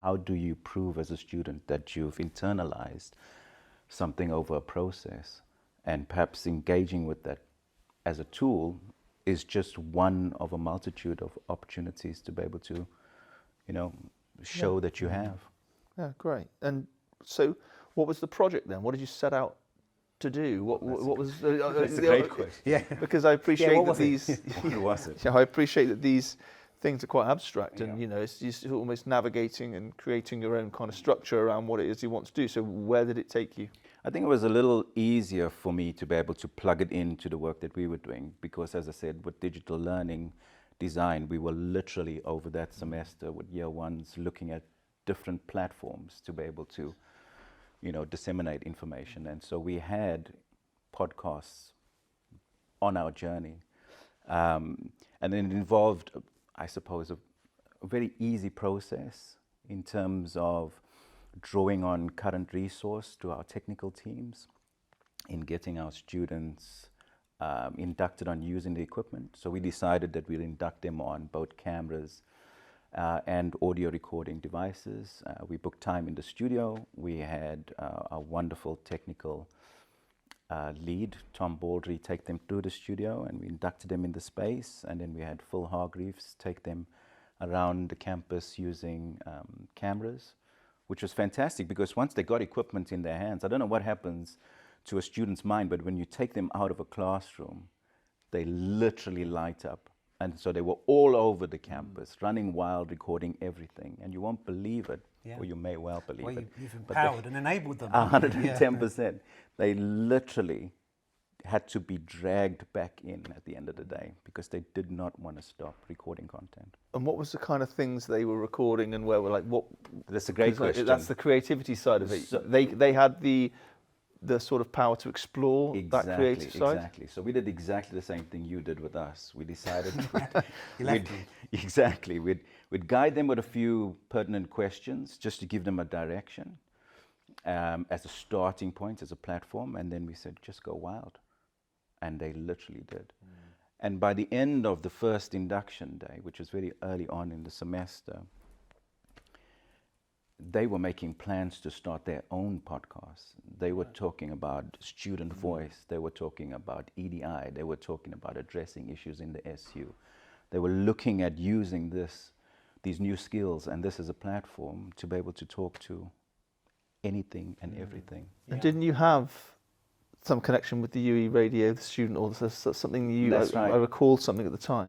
How do you prove as a student that you've internalized something over a process? And perhaps engaging with that as a tool is just one of a multitude of opportunities to be able to, you know, show that you have. Yeah, great. And so, what was the project then? What did you set out to do? What was? That's a great question. Yeah, because I appreciate what that was it? these. What was it? Yeah, I appreciate that these things are quite abstract, and Yeah. you know, it's just almost navigating and creating your own kind of structure around what it is you want to do. So, where did it take you? I think it was a little easier for me to be able to plug it into the work that we were doing because, as I said, with digital learning design, we were literally over that semester with year ones looking at different platforms to be able to, you know, disseminate information. And so we had podcasts on our journey. And then it involved, I suppose, a very easy process in terms of drawing on current resource to our technical teams in getting our students inducted on using the equipment. So we decided that we'll induct them on both cameras and audio recording devices. We booked time in the studio. We had a wonderful technical lead, Tom Baldry, take them to the studio, and we inducted them in the space. And then we had Phil Hargreaves take them around the campus using cameras, which was fantastic because once they got equipment in their hands, I don't know what happens to a student's mind, but when you take them out of a classroom, they literally light up. And so they were all over the campus, running wild, recording everything. And you won't believe it, or you may well believe Well, it. you've empowered and enabled them. 110%. They literally had to be dragged back in at the end of the day because they did not want to stop recording content. And what was the kind of things they were recording, and where were like what? That's a great question. That's the creativity side of it. So- They had the sort of power to explore that creative side. Exactly. So we did exactly the same thing you did with us. We decided You left them. exactly. We'd guide them with a few pertinent questions just to give them a direction as a starting point, as a platform, and then we said, just go wild. And they literally did. And by the end of the first induction day, which was very early on in the semester, they were making plans to start their own podcasts. They were talking about student voice. They were talking about EDI. They were talking about addressing issues in the SU. They were looking at using these new skills and this as a platform to be able to talk to anything and everything. And didn't you have some connection with the UE radio, the student, or something you? That's right. I recall something at the time.